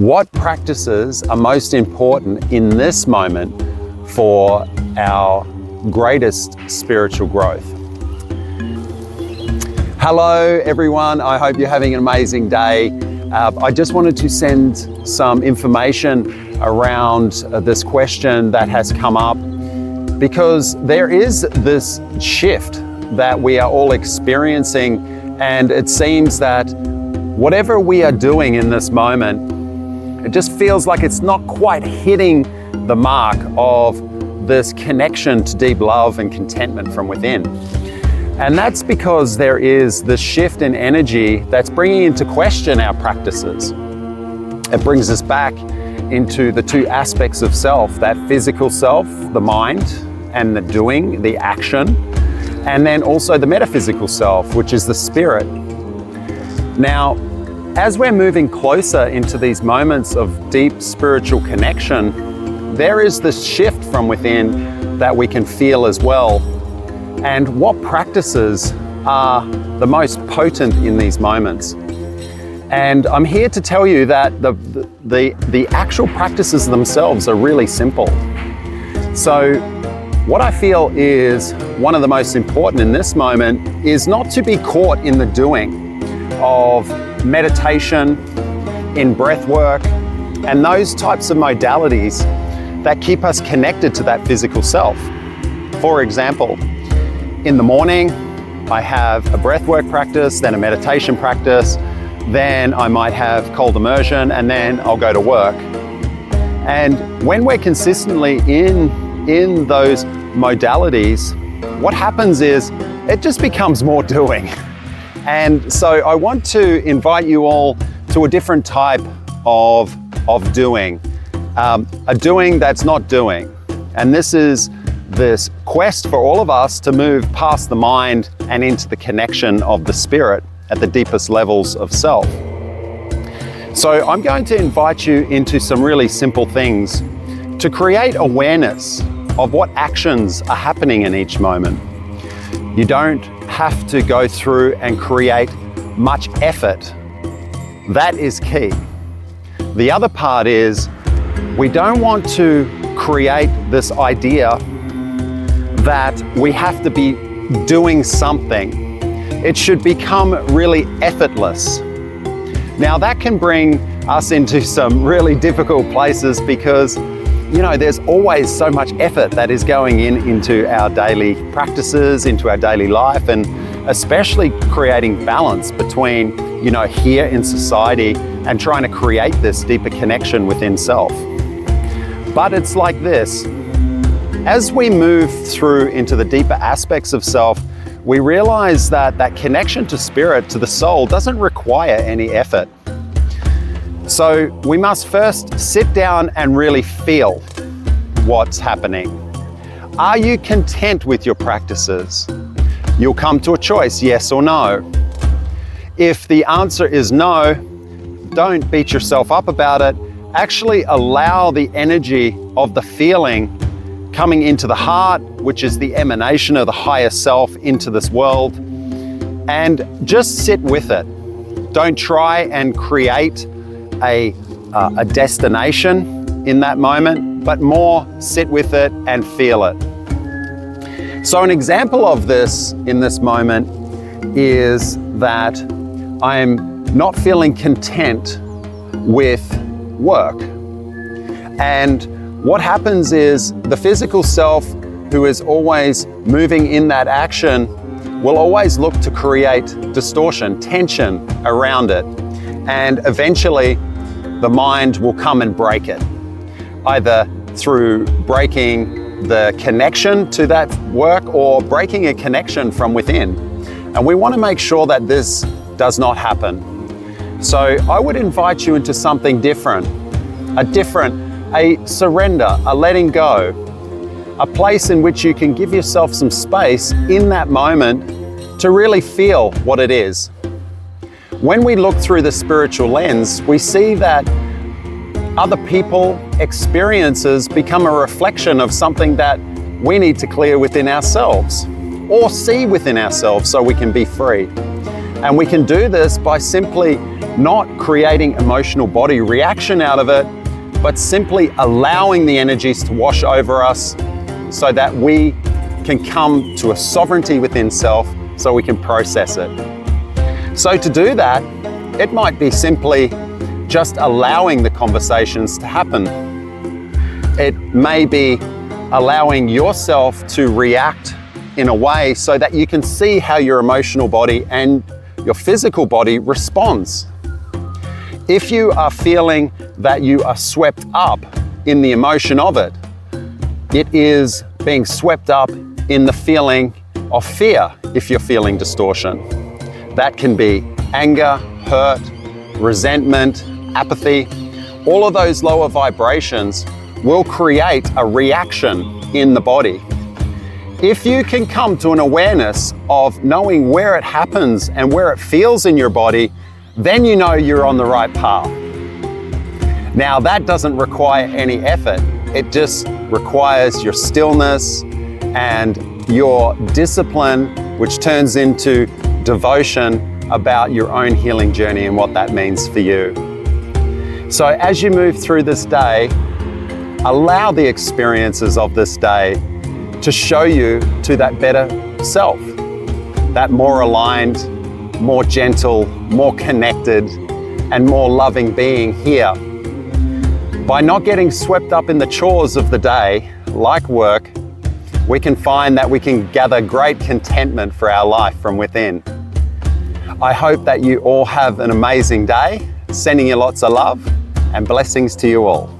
What practices are most important in this moment for our greatest spiritual growth? Hello everyone, I hope you're having an amazing day. I just wanted to send some information around this question that has come up, because there is this shift that we are all experiencing, and it seems that whatever we are doing in this moment, it just feels like it's not quite hitting the mark of this connection to deep love and contentment from within. And that's because there is this shift in energy that's bringing into question our practices. It brings us back into the two aspects of self, that physical self, the mind, and the doing, the action, and then also the metaphysical self, which is the spirit. Now, as we're moving closer into these moments of deep spiritual connection, there is this shift from within that we can feel as well. And what practices are the most potent in these moments? And I'm here to tell you that the actual practices themselves are really simple. So what I feel is one of the most important in this moment is not to be caught in the doing of meditation, in breath work, and those types of modalities that keep us connected to that physical self. For example, in the morning, I have a breathwork practice, then a meditation practice, then I might have cold immersion, and then I'll go to work. And when we're consistently in those modalities, what happens is it just becomes more doing. And so I want to invite you all to a different type of doing, a doing that's not doing. And this is this quest for all of us to move past the mind and into the connection of the spirit at the deepest levels of self. So I'm going to invite you into some really simple things to create awareness of what actions are happening in each moment. You don't have to go through and create much effort. That is key. The other part is we don't want to create this idea that we have to be doing something. It should become really effortless. Now that can bring us into some really difficult places because, you know, there's always so much effort that is going into our daily practices, into our daily life, and especially creating balance between, you know, here in society and trying to create this deeper connection within self. But it's like this. As we move through into the deeper aspects of self, we realize that that connection to spirit, to the soul, doesn't require any effort. So we must first sit down and really feel what's happening. Are you content with your practices? You'll come to a choice, yes or no. If the answer is no, don't beat yourself up about it. Actually allow the energy of the feeling coming into the heart, which is the emanation of the higher self, into this world, and just sit with it. Don't try and create a destination in that moment, but more sit with it and feel it. So an example of this in this moment is that I'm not feeling content with work. And what happens is the physical self, who is always moving in that action, will always look to create distortion, tension around it. And eventually the mind will come and break it, either through breaking the connection to that work or breaking a connection from within. And we want to make sure that this does not happen. So I would invite you into something different, a surrender, a letting go, a place in which you can give yourself some space in that moment to really feel what it is. When we look through the spiritual lens, we see that other people, experiences become a reflection of something that we need to clear within ourselves or see within ourselves so we can be free. And we can do this by simply not creating emotional body reaction out of it, but simply allowing the energies to wash over us so that we can come to a sovereignty within self so we can process it. So to do that, it might be simply just allowing the conversations to happen. It may be allowing yourself to react in a way so that you can see how your emotional body and your physical body responds. If you are feeling that you are swept up in the emotion of it, it is being swept up in the feeling of fear if you're feeling distortion. That can be anger, hurt, resentment, apathy. All of those lower vibrations will create a reaction in the body. If you can come to an awareness of knowing where it happens and where it feels in your body, then you know you're on the right path. Now, that doesn't require any effort. It just requires your stillness and your discipline, which turns into devotion about your own healing journey and what that means for you. So as you move through this day, allow the experiences of this day to show you to that better self, that more aligned, more gentle, more connected, and more loving being here. By not getting swept up in the chores of the day, like work, we can find that we can gather great contentment for our life from within. I hope that you all have an amazing day, sending you lots of love and blessings to you all.